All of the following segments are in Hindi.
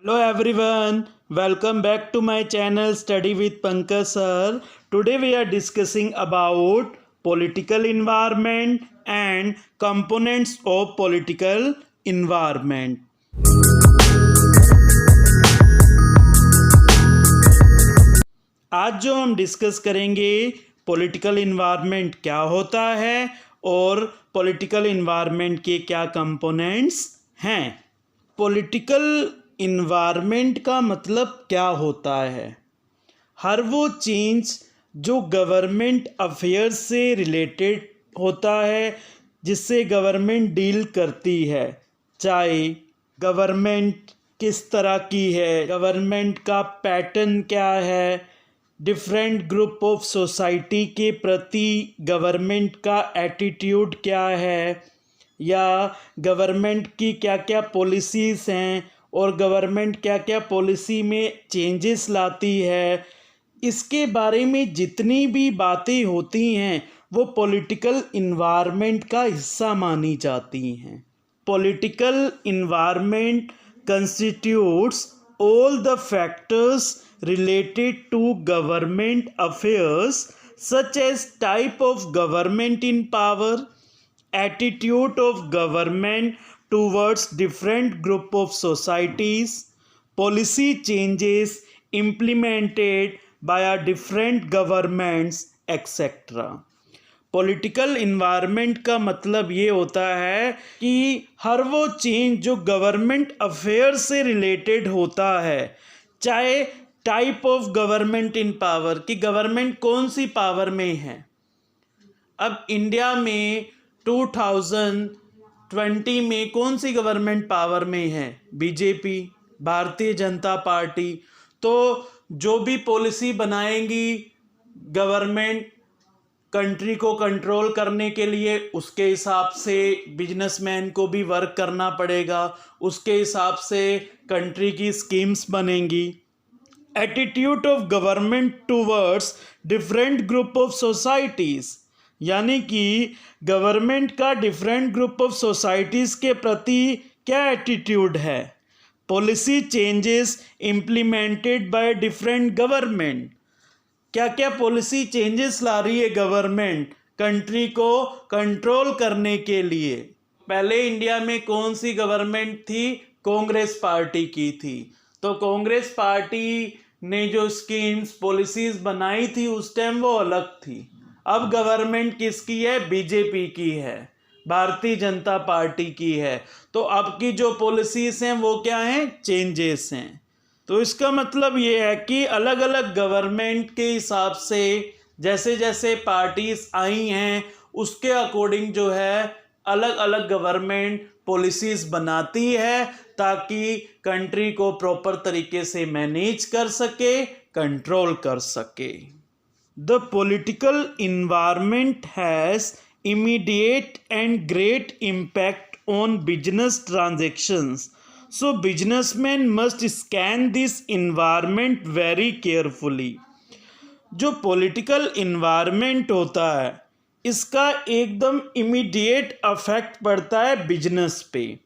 Hello everyone, welcome back to my channel Study with Pankaj sir. Today we are discussing about political environment and components of political environment. आज जो हम डिस्कस करेंगे पॉलिटिकल इन्वायरमेंट क्या होता है और पॉलिटिकल इन्वायरमेंट के क्या कंपोनेंट्स हैं। पॉलिटिकल इन्वायरमेंट का मतलब क्या होता है? हर वो चेंज जो गवर्नमेंट अफेयर्स से रिलेटेड होता है, जिससे गवर्नमेंट डील करती है, चाहे गवर्नमेंट किस तरह की है, गवर्नमेंट का पैटर्न क्या है, डिफरेंट ग्रुप ऑफ सोसाइटी के प्रति गवर्नमेंट का एटीट्यूड क्या है, या गवर्नमेंट की क्या क्या पॉलिसीज़ हैं और गवर्नमेंट क्या क्या पॉलिसी में चेंजेस लाती है, इसके बारे में जितनी भी बातें होती हैं वो पॉलिटिकल इन्वायरमेंट का हिस्सा मानी जाती हैं। Political environment constitutes all the factors related to government affairs such as type of government in power, attitude of government towards different group of societies, policy changes implemented by a different governments etc. Political environment का मतलब ये होता है कि हर वो चेंज जो गवर्नमेंट अफेयर से रिलेटेड होता है, चाहे type of government in power, कि गवर्नमेंट कौन सी पावर में है। अब इंडिया में 2020 में कौन सी गवर्नमेंट पावर में है? BJP, Bharatiya Janata party. तो जो भी पॉलिसी बनाएंगी गवर्नमेंट कंट्री को कंट्रोल करने के लिए, उसके हिसाब से बिजनेसमैन को भी वर्क करना पड़ेगा, उसके हिसाब से कंट्री की स्कीम्स बनेंगी। Attitude of government towards different group of societies, यानी कि गवर्नमेंट का डिफरेंट ग्रुप ऑफ सोसाइटीज़ के प्रति क्या एटीट्यूड है। Policy changes implemented by different government, क्या क्या पॉलिसी चेंजेस ला रही है गवर्नमेंट कंट्री को कंट्रोल करने के लिए। पहले इंडिया में कौन सी गवर्नमेंट थी? कांग्रेस पार्टी की थी। तो कांग्रेस पार्टी ने जो स्कीम्स पॉलिसीज बनाई थी उस टाइम वो अलग थी। अब गवर्नमेंट किसकी है? बीजेपी की है, भारतीय जनता पार्टी की है। तो अब की जो पॉलिसीज हैं वो क्या हैं? चेंजेस हैं। तो इसका मतलब ये है कि अलग अलग गवर्नमेंट के हिसाब से जैसे जैसे पार्टीज आई हैं उसके अकॉर्डिंग जो है अलग अलग गवर्नमेंट पॉलिसीज बनाती है, ताकि कंट्री को प्रॉपर तरीके से मैनेज कर सके, कंट्रोल कर सके। The political environment has immediate and great impact on business transactions, so businessmen must scan this environment very carefully। जो पॉलिटिकल इन्वायरमेंट होता है इसका एकदम इमीडिएट अफेक्ट पड़ता है बिजनेस पे।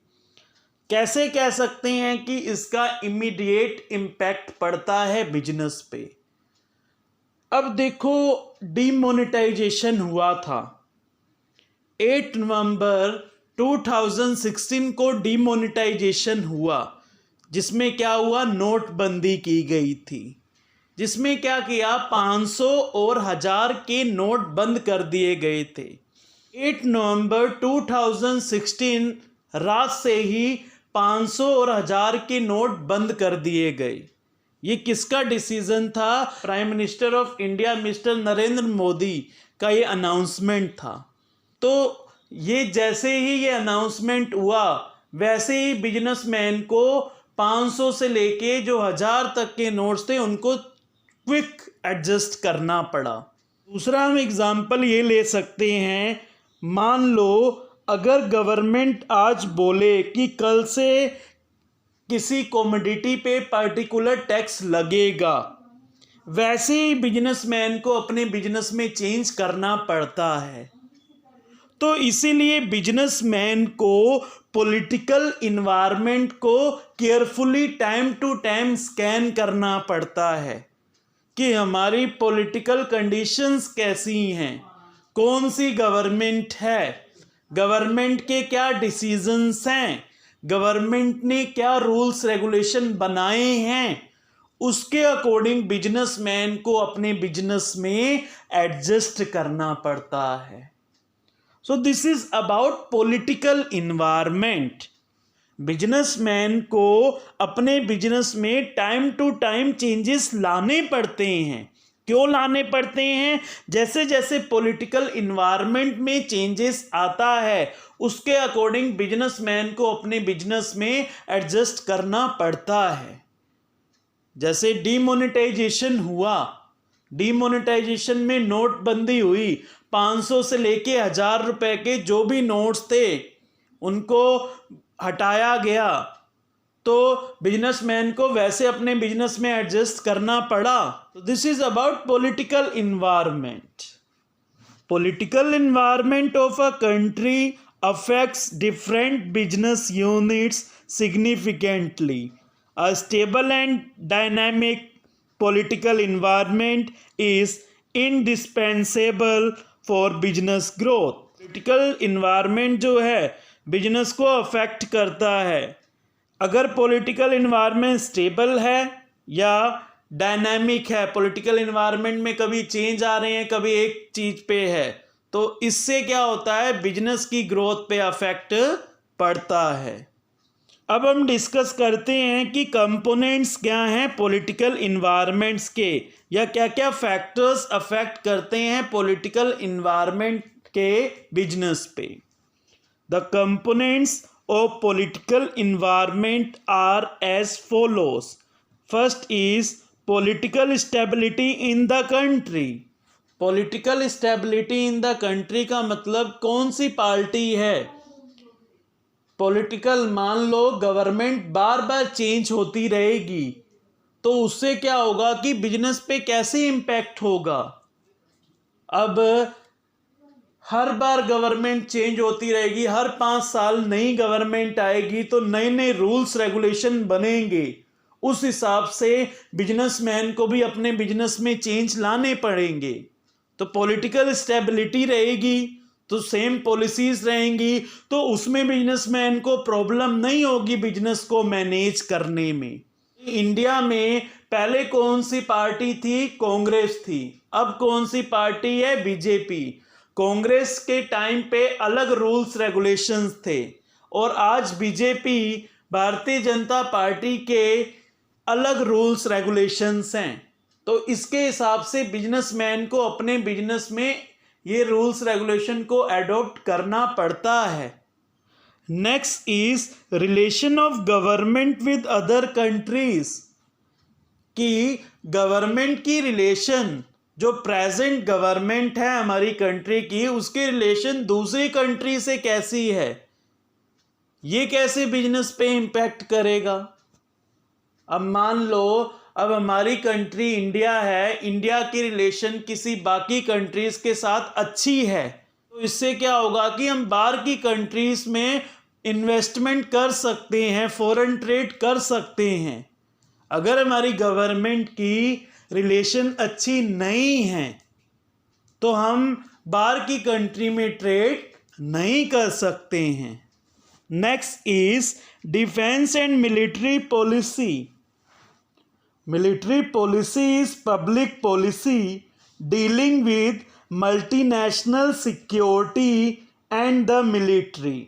कैसे कह सकते हैं कि इसका इमीडिएट इम्पैक्ट पड़ता है बिजनेस पे? अब देखो, डीमोनेटाइजेशन हुआ था 8 नवंबर 2016 को डीमोनेटाइजेशन हुआ, जिसमें क्या हुआ? नोटबंदी की गई थी, जिसमें क्या किया? 500 और 1000 के नोट बंद कर दिए गए थे। 8 नवंबर 2016 रात से ही 500 और 1000 के नोट बंद कर दिए गए। ये किसका डिसीजन था? Prime minister of India mister Narendra Modi का ये अनाउंसमेंट था। तो ये जैसे ही ये अनाउंसमेंट हुआ वैसे ही बिजनेसमैन को 500 से लेके जो 1000 तक के नोट्स थे उनको क्विक एडजस्ट करना पड़ा। दूसरा हम एग्जांपल ये ले सकते हैं, मान लो अगर गवर्नमेंट आज बोले कि कल से किसी कमोडिटी पे पर्टिकुलर टैक्स लगेगा, वैसे ही बिजनेसमैन को अपने बिजनेस में चेंज करना पड़ता है। तो इसीलिए बिजनेसमैन को पॉलिटिकल इन्वायरमेंट को carefully time to time scan करना पड़ता है कि हमारी पॉलिटिकल कंडीशंस कैसी हैं, कौन सी गवर्नमेंट है, गवर्नमेंट के क्या डिसीजंस हैं, गवर्नमेंट ने क्या रूल्स रेगुलेशन बनाए हैं, उसके अकॉर्डिंग बिजनेसमैन को अपने बिजनेस में एडजस्ट करना पड़ता है। So this is about political environment. Businessman को अपने बिजनेस में टाइम टू टाइम चेंजेस लाने पड़ते हैं। क्यों लाने पड़ते हैं? जैसे जैसे पॉलिटिकल इन्वायरमेंट में चेंजेस आता है उसके अकॉर्डिंग बिजनेसमैन को अपने बिजनेस में एडजस्ट करना पड़ता है। जैसे डीमोनेटाइजेशन हुआ, डीमोनेटाइजेशन में नोटबंदी हुई, 500 से लेके 1000 रुपए के जो भी नोट्स थे उनको हटाया गया, तो बिजनेसमैन को वैसे अपने बिजनेस में एडजस्ट करना पड़ा। तो this is about political environment. Political environment of a country affects different business units significantly. A stable and dynamic political environment is indispensable for business growth. Political environment जो है बिजनेस को अफेक्ट करता है। अगर पॉलिटिकल इन्वायरमेंट स्टेबल है या डायनामिक है, पॉलिटिकल इन्वायरमेंट में कभी चेंज आ रहे हैं, कभी एक चीज पे है, तो इससे क्या होता है, बिजनेस की ग्रोथ पे अफेक्ट पड़ता है। अब हम डिस्कस करते हैं कि कंपोनेंट्स क्या हैं पॉलिटिकल इन्वायरमेंट्स के, या क्या क्या फैक्टर्स अफेक्ट करते हैं पॉलिटिकल इन्वायरमेंट के बिजनेस पे। The components of political environment are as follows. First is political stability in the country. Political stability in the country का मतलब कौन सी पार्टी है। पॉलिटिकल, मान लो गवर्नमेंट बार बार चेंज होती रहेगी तो उससे क्या होगा कि बिजनेस पे कैसे इम्पैक्ट होगा। अब हर बार गवर्नमेंट चेंज होती रहेगी, हर 5 साल नई गवर्नमेंट आएगी तो नए नए रूल्स रेगुलेशन बनेंगे, उस हिसाब से बिजनेसमैन को भी अपने बिजनेस में चेंज लाने पड़ेंगे। तो पॉलिटिकल स्टेबिलिटी रहेगी तो सेम पॉलिसीज रहेंगी, तो उसमें बिजनेसमैन को प्रॉब्लम नहीं होगी बिजनेस को मैनेज करने में। इंडिया में पहले कौन सी पार्टी थी? कांग्रेस थी। अब कौन सी पार्टी है? बीजेपी। कांग्रेस के टाइम पे अलग रूल्स रेगुलेशंस थे और आज बीजेपी, भारतीय जनता पार्टी के अलग रूल्स रेगुलेशंस हैं। तो इसके हिसाब से बिजनेसमैन को अपने बिजनेस में ये रूल्स रेगुलेशन को एडॉप्ट करना पड़ता है। Next is relation of government with other countries, कि गवर्नमेंट की रिलेशन, जो प्रेजेंट गवर्नमेंट है हमारी कंट्री की, उसकी रिलेशन दूसरी कंट्री से कैसी है, ये कैसे बिजनेस पे इम्पैक्ट करेगा। अब मान लो अब हमारी कंट्री इंडिया है, इंडिया की रिलेशन किसी बाकी कंट्रीज के साथ अच्छी है, तो इससे क्या होगा कि हम बाहर की कंट्रीज में इन्वेस्टमेंट कर सकते हैं, फॉरेन ट्रेड कर सकते हैं। अगर हमारी गवर्नमेंट की रिलेशन अच्छी नहीं है तो हम बाहर की कंट्री में ट्रेड नहीं कर सकते हैं। Next is defence and military policy. Military policy is public policy dealing with multinational security and the military.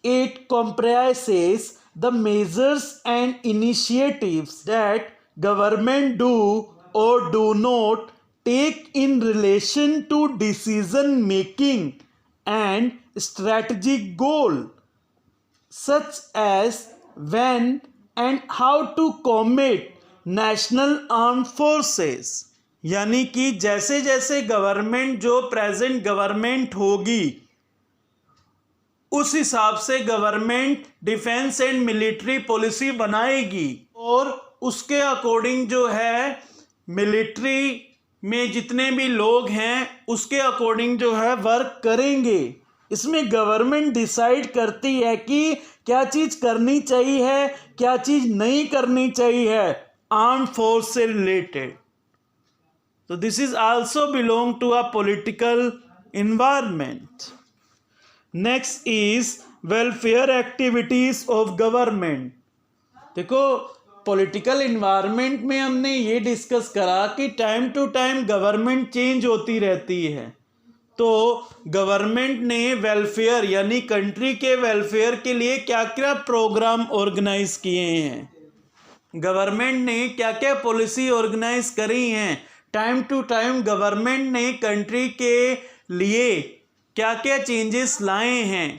It comprises the measures and initiatives that government do or do not take in relation to decision making and strategic goal, such as when and how to combat national armed forces. यानी कि जैसे जैसे गवर्नमेंट, जो प्रेजेंट गवर्नमेंट होगी, उस हिसाब से government defence and military policy बनाएगी और उसके अकॉर्डिंग जो है मिलिट्री में जितने भी लोग हैं उसके अकॉर्डिंग जो है वर्क करेंगे। इसमें गवर्नमेंट डिसाइड करती है कि क्या चीज करनी चाहिए, क्या चीज नहीं करनी चाहिए आर्म फोर्स से रिलेटेड। तो this is also belong to a political environment. Next is welfare activities of government. देखो, पॉलिटिकल इन्वायरमेंट में हमने ये डिस्कस करा कि time to time government change होती रहती है, तो गवर्नमेंट ने वेलफेयर यानी कंट्री के वेलफेयर के लिए क्या क्या प्रोग्राम ऑर्गेनाइज किए हैं, गवर्नमेंट ने क्या क्या पॉलिसी ऑर्गेनाइज करी हैं, टाइम टू टाइम गवर्नमेंट ने कंट्री के लिए क्या क्या चेंजेस लाए हैं।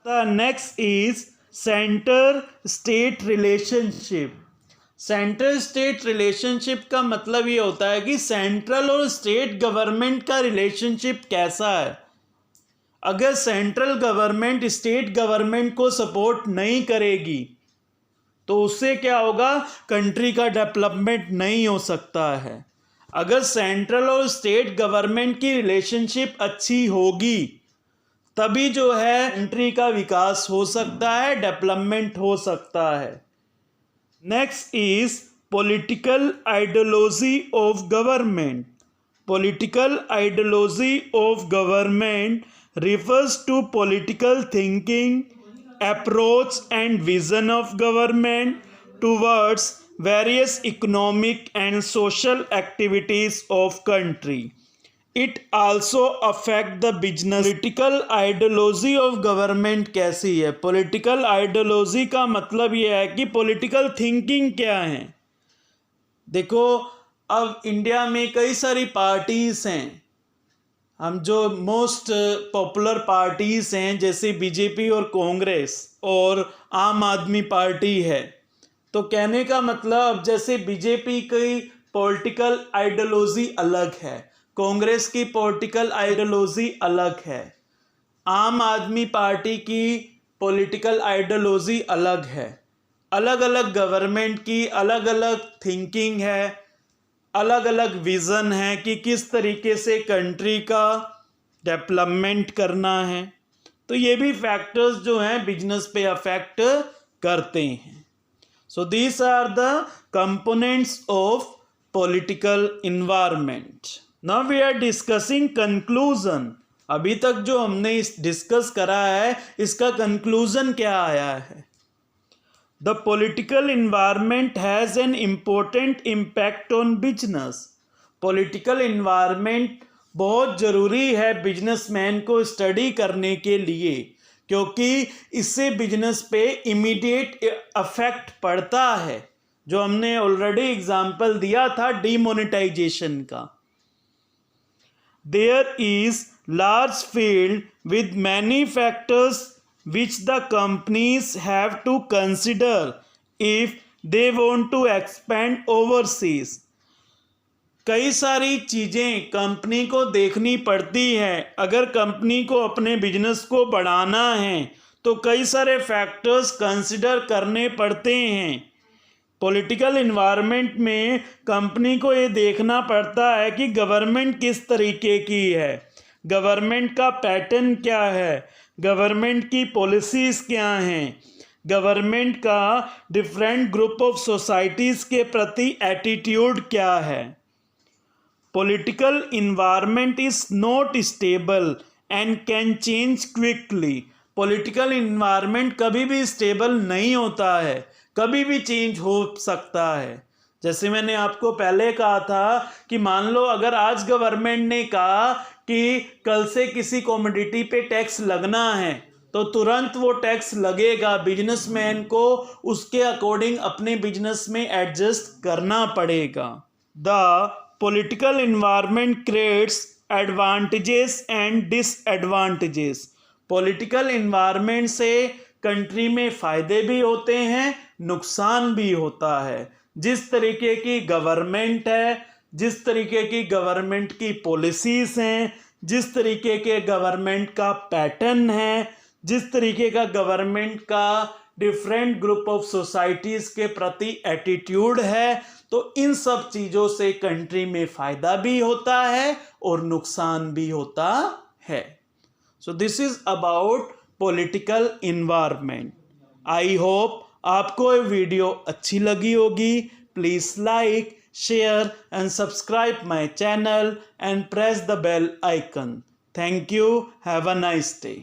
The next is centre state relationship. Central state relationship का मतलब ये होता है कि सेंट्रल और स्टेट गवर्नमेंट का रिलेशनशिप कैसा है। अगर सेंट्रल गवर्नमेंट स्टेट गवर्नमेंट को सपोर्ट नहीं करेगी तो उससे क्या होगा, कंट्री का डेवलपमेंट नहीं हो सकता है। अगर सेंट्रल और स्टेट गवर्नमेंट की रिलेशनशिप अच्छी होगी तभी जो है कंट्री का विकास हो सकता है, डेवलपमेंट हो सकता है। Next is political ideology of government. Political ideology of government refers to political thinking, approach and vision of government towards various economic and social activities of country. It also affect the business. Political ideology of government कैसी है? Political ideology का मतलब यह है कि political thinking क्या है। देखो, अब इंडिया में कई सारी पार्टीज हैं, हम जो मोस्ट पॉपुलर पार्टीज हैं जैसे बीजेपी और कांग्रेस और आम आदमी पार्टी है। तो कहने का मतलब, जैसे बीजेपी की पॉलिटिकल आइडियोलॉजी अलग है, कांग्रेस की पॉलिटिकल आइडियोलॉजी अलग है, आम आदमी पार्टी की पॉलिटिकल आइडियोलॉजी अलग है। अलग अलग गवर्नमेंट की अलग अलग थिंकिंग है, अलग अलग विज़न है कि किस तरीके से कंट्री का डेवलपमेंट करना है। तो ये भी फैक्टर्स जो हैं बिजनेस पे अफेक्ट करते हैं। So these are the components of political environment. Now we are discussing conclusion. अभी तक जो हमने डिस्कस करा है इसका कंक्लूजन क्या आया है। The political environment has an important impact on business. Political environment बहुत ज़रूरी है बिजनेसमैन को स्टडी करने के लिए, क्योंकि इससे बिजनेस पे इमीडिएट अफेक्ट पड़ता है, जो हमने ऑलरेडी एग्जाम्पल दिया था डीमोनेटाइजेशन का। There is large field with many factors which the companies have to consider if they want to expand overseas. कई सारी चीज़ें कंपनी को देखनी पड़ती हैं। अगर कंपनी को अपने बिजनेस को बढ़ाना है तो कई सारे फैक्टर्स कंसिडर करने पड़ते हैं। पॉलिटिकल इन्वायरमेंट में कंपनी को ये देखना पड़ता है कि गवर्नमेंट किस तरीके की है, गवर्नमेंट का पैटर्न क्या है, गवर्नमेंट की पॉलिसीज़ क्या हैं, गवर्नमेंट का डिफरेंट ग्रुप ऑफ सोसाइटीज़ के प्रति एटीट्यूड क्या है। Political environment is not stable and can change quickly. Political environment कभी भी स्टेबल नहीं होता है, कभी भी चेंज हो सकता है। जैसे मैंने आपको पहले कहा था कि मान लो अगर आज गवर्नमेंट ने कहा कि कल से किसी कमोडिटी पे टैक्स लगना है तो तुरंत वो टैक्स लगेगा, बिजनेसमैन को उसके अकॉर्डिंग अपने बिजनेस में एडजस्ट करना पड़ेगा। The political environment creates advantages and disadvantages. Political environment से कंट्री में फ़ायदे भी होते हैं, नुकसान भी होता है। जिस तरीके की गवर्नमेंट है, जिस तरीके की गवर्नमेंट की पॉलिसीज़ हैं, जिस तरीके के गवर्नमेंट का पैटर्न है, जिस तरीके का गवर्नमेंट का डिफरेंट ग्रुप ऑफ सोसाइटीज़ के प्रति एटीट्यूड है, तो इन सब चीज़ों से कंट्री में फ़ायदा भी होता है और नुकसान भी होता है। So this is about political environment. I hope आपको ये वीडियो अच्छी लगी होगी। Please like, share and subscribe my channel and press the bell icon. Thank you. Have a nice day.